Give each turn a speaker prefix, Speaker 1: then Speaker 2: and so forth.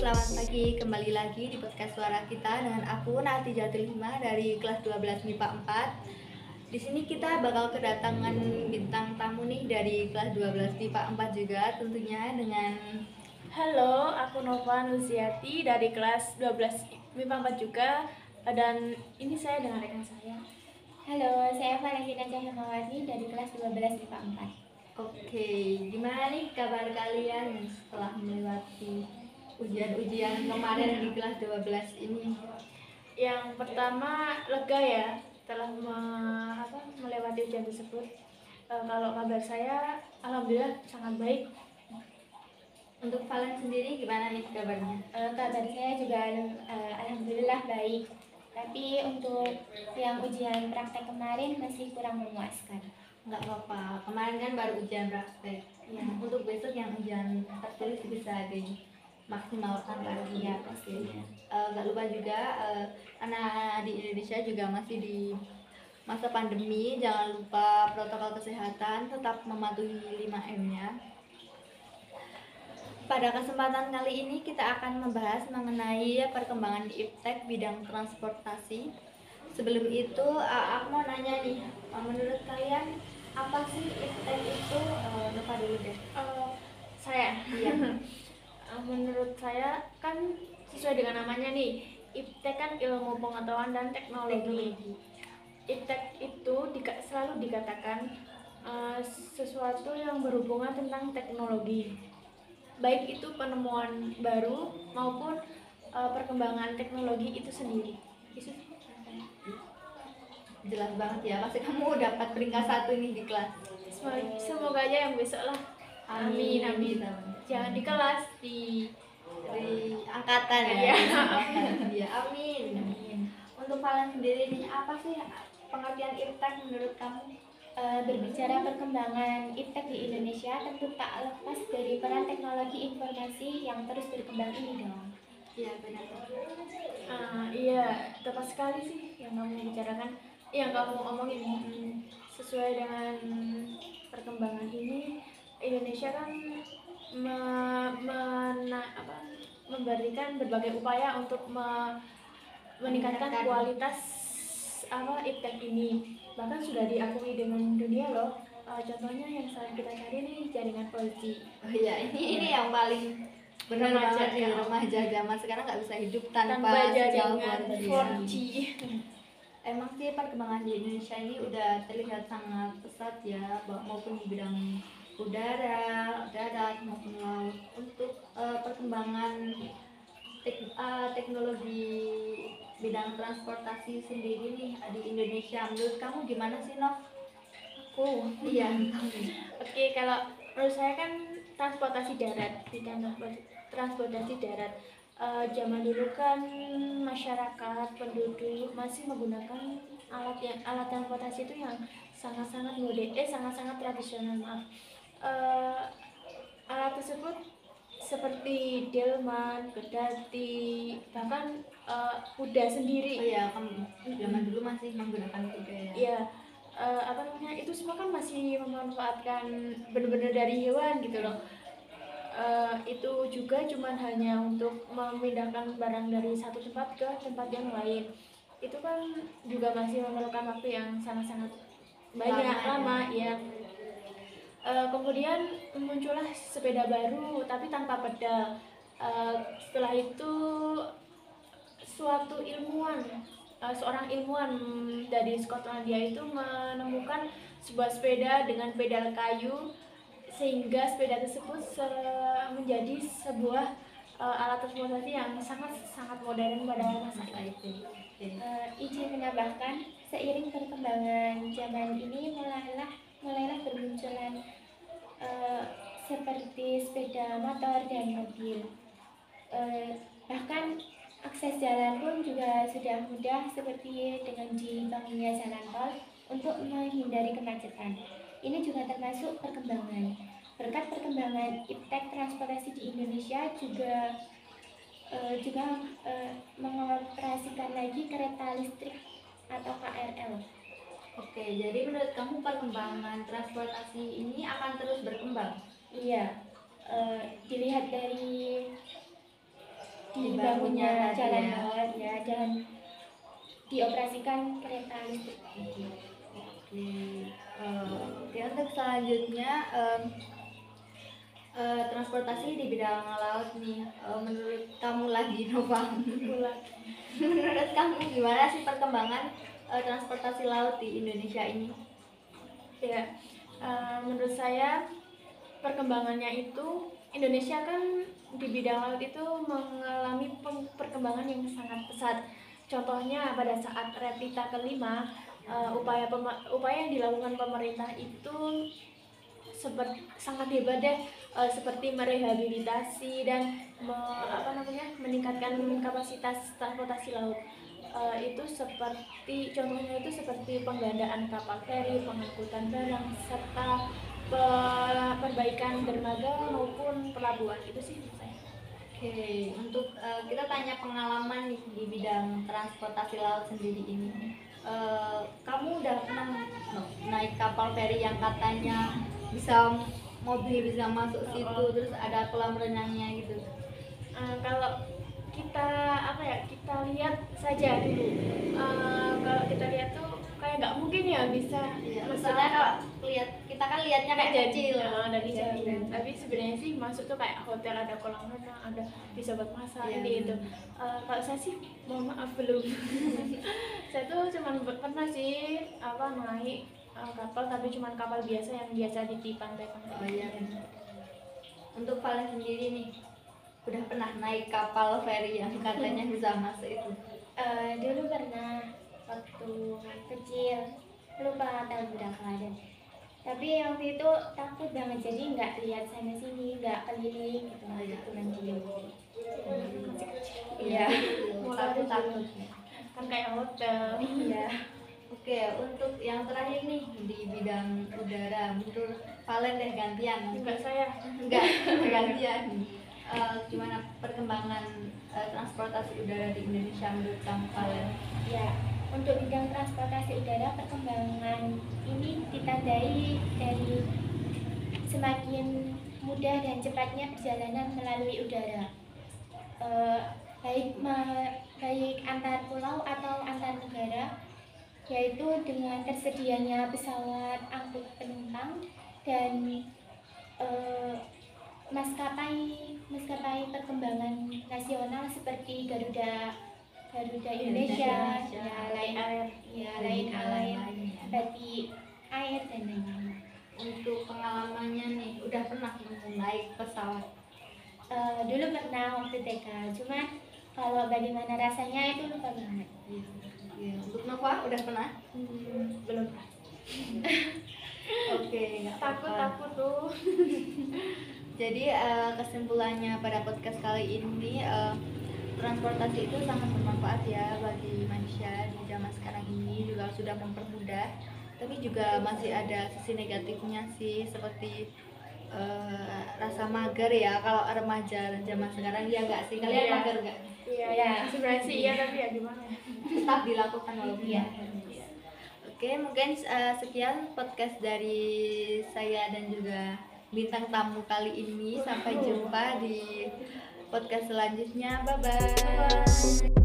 Speaker 1: selamat pagi. Kembali lagi di podcast suara kita dengan aku Nati Jatulima dari kelas 12 MIPA 4. Di sini kita bakal kedatangan bintang tamu nih dari kelas 12 MIPA 4 juga, tentunya dengan
Speaker 2: Halo, aku Nova Nuziati dari kelas 12 MIPA 4 juga, dan ini saya dengan rekan saya.
Speaker 3: Halo, saya Valentina Cahyamawati dari kelas 12 MIPA 4.
Speaker 1: Oke, gimana nih kabar kalian setelah melewati ujian-ujian kemarin di kelas 12 ini?
Speaker 2: Yang pertama lega ya setelah melewati ujian tersebut. Kalau kabar saya, alhamdulillah sangat baik.
Speaker 1: Untuk Valen sendiri gimana nih kabarnya?
Speaker 3: Kabar saya juga alhamdulillah baik. Tapi untuk yang ujian praktek kemarin masih kurang memuaskan.
Speaker 1: Nggak apa-apa, kemarin kan baru ujian praktek ya. Untuk besok yang ujian tertulis bisa dimaksimalkan lagi ya pastinya. Nggak lupa juga karena di Indonesia juga masih di masa pandemi, jangan lupa protokol kesehatan, tetap mematuhi 5M nya. Pada kesempatan kali ini kita akan membahas mengenai perkembangan di IPTEK bidang transportasi. Sebelum itu aku mau nanya nih, menurut kalian apa sih IPTEK itu? Lupa dulu deh.
Speaker 2: Saya,
Speaker 1: Iya.
Speaker 2: menurut saya kan sesuai dengan namanya nih, IPTEK kan ilmu pengetahuan dan teknologi. IPTEK itu selalu dikatakan sesuatu yang berhubungan tentang teknologi, baik itu penemuan baru maupun perkembangan teknologi itu sendiri.
Speaker 1: Jelas banget ya, pasti kamu dapat peringkat 1 nih di kelas.
Speaker 2: Semoga aja yang besok lah. Amin, amin. Jangan di kelas, di
Speaker 1: angkatan ya.
Speaker 2: Iya.
Speaker 1: Iya, amin. Untuk kalian sendiri nih, apa sih pengertian IPTEK menurut kamu?
Speaker 3: Berbicara perkembangan IPTEK di Indonesia tentu tak lepas dari peran teknologi informasi yang terus berkembang ini dong.
Speaker 1: Iya, benar.
Speaker 2: Iya, tepat sekali sih yang kamu bicarakan, yang kamu omongin. Sesuai dengan perkembangan ini, Indonesia kan memberikan berbagai upaya untuk meningkatkan kualitas IPTEK ini. Bahkan sudah diakui dengan dunia loh. Contohnya yang sering kita cari nih, jaringan 4G.
Speaker 1: Oh iya, ini yang paling benar banget ya, remaja zaman sekarang nggak bisa hidup tanpa
Speaker 2: jaringan 4G.
Speaker 1: Emang sih perkembangan di Indonesia ini udah terlihat sangat pesat ya, maupun di bidang udara, darat maupun laut. Untuk perkembangan teknologi bidang transportasi sendiri nih di Indonesia, menurut kamu gimana sih, Nov? Iya.
Speaker 2: Oke, kalau menurut saya kan transportasi darat, bidang transportasi darat. Zaman dulu kan masyarakat penduduk masih menggunakan alat transportasi itu yang sangat-sangat sangat-sangat tradisional, maaf. Alat tersebut seperti delman, kedati, bahkan kuda sendiri.
Speaker 1: Oh iya, zaman dulu masih menggunakan kuda ya.
Speaker 2: Iya. Itu semua kan masih memanfaatkan benar-benar dari hewan gitu loh. Itu juga cuman hanya untuk memindahkan barang dari satu tempat ke tempat yang lain. Itu kan juga masih memerlukan waktu yang sangat-sangat lama ya. Kemudian muncullah sepeda baru tapi tanpa pedal. Setelah itu seorang ilmuwan dari Skotlandia itu menemukan sebuah sepeda dengan pedal kayu, sehingga sepeda tersebut menjadi sebuah alat transportasi yang sangat modern pada masa itu.
Speaker 3: Izin menambahkan, seiring perkembangan zaman ini mulailah bermunculan seperti sepeda motor dan mobil. Bahkan akses jalan pun juga sudah mudah, seperti dengan dibangunnya jalan tol untuk menghindari kemacetan. Ini juga termasuk perkembangan. Berkat perkembangan IPTEK transportasi di Indonesia juga mengoperasikan lagi kereta listrik atau KRL.
Speaker 1: Oke, jadi menurut kamu perkembangan transportasi ini akan terus berkembang?
Speaker 3: Iya, dilihat dari dibangunnya jalan
Speaker 1: ya.
Speaker 3: tol ya dan dioperasikan kereta listrik.
Speaker 1: Oke, oke, untuk selanjutnya transportasi di bidang laut nih, menurut kamu lagi Nova, menurut kamu gimana sih perkembangan transportasi laut di Indonesia ini?
Speaker 2: Ya, menurut saya perkembangannya itu Indonesia kan di bidang laut itu mengalami perkembangan yang sangat pesat. Contohnya pada saat Revita kelima, upaya yang dilakukan pemerintah itu sangat hebat deh, seperti merehabilitasi dan meningkatkan kapasitas transportasi laut. Itu seperti contohnya itu seperti penggandaan kapal feri, pengangkutan barang serta perbaikan dermaga maupun pelabuhan. Itu sih menurut saya.
Speaker 1: Oke, untuk kita tanya pengalaman nih di bidang transportasi laut sendiri ini. Kamu udah pernah naik kapal feri yang katanya mobil bisa masuk situ, terus ada kolam renangnya gitu?
Speaker 2: Kalau kita kita lihat saja dulu. Kalau kita lihat tuh kayak nggak mungkin ya bisa.
Speaker 1: Iya,
Speaker 2: Maksudnya
Speaker 1: kalau kita kan lihatnya kayak kecil.
Speaker 2: dari jauh. Tapi sebenarnya sih masuk tuh kayak hotel, ada kolam renang, ada bisa buat masak gitu. Kalau saya sih mohon maaf belum. Saya tuh cuma pernah sih naik kapal, tapi cuma kapal biasa yang biasa di pantai-pantai.
Speaker 1: Oh iya. Untuk Valen sendiri nih, udah pernah naik kapal feri yang katanya bisa masuk itu?
Speaker 3: Dulu pernah waktu kecil, lupa tahun berapa dan tapi waktu itu takut banget, jadi nggak lihat sana sini, nggak keliling gitu, nggak pulang dulu. Iya,
Speaker 1: Takut.
Speaker 2: Kan kayak hotel.
Speaker 3: iya.
Speaker 1: Oke, untuk yang terakhir nih di bidang udara, menurut Valen deh gantian.
Speaker 2: Enggak, saya
Speaker 1: Enggak, gantian. Gimana perkembangan transportasi udara di Indonesia menurut kamu, Valen?
Speaker 3: Ya, untuk bidang transportasi udara perkembangan ini ditandai dari semakin mudah dan cepatnya perjalanan melalui udara, baik antar pulau atau antar negara, yaitu dengan tersedianya pesawat angkut penumpang dan maskapai perkembangan nasional seperti Garuda Indonesia, Lion Air, Batik Air dan lain-lain.
Speaker 1: Untuk pengalamannya nih, udah pernah naik pesawat?
Speaker 3: Dulu pernah waktu TK, cuma kalau bagaimana rasanya itu lupa banget.
Speaker 1: Iya. Untuk Nova udah pernah?
Speaker 2: belum pernah.
Speaker 1: Oke, nggak apa-apa.
Speaker 2: Takut tuh.
Speaker 1: Jadi kesimpulannya pada podcast kali ini, transportasi itu sangat bermanfaat ya bagi manusia di zaman sekarang ini, juga sudah mempermudah, tapi juga masih ada sisi negatifnya sih, seperti rasa mager ya kalau remaja zaman sekarang. Ya nggak sih, kalian
Speaker 2: Iya.
Speaker 1: mager nggak?
Speaker 2: Iya, sebenarnya sih iya, tapi ya gimana?
Speaker 1: Tetap dilakukan walaupun
Speaker 3: Iya.
Speaker 1: Iya. Oke, mungkin sekian podcast dari saya dan juga bintang tamu kali ini. Sampai jumpa di podcast selanjutnya. Bye bye.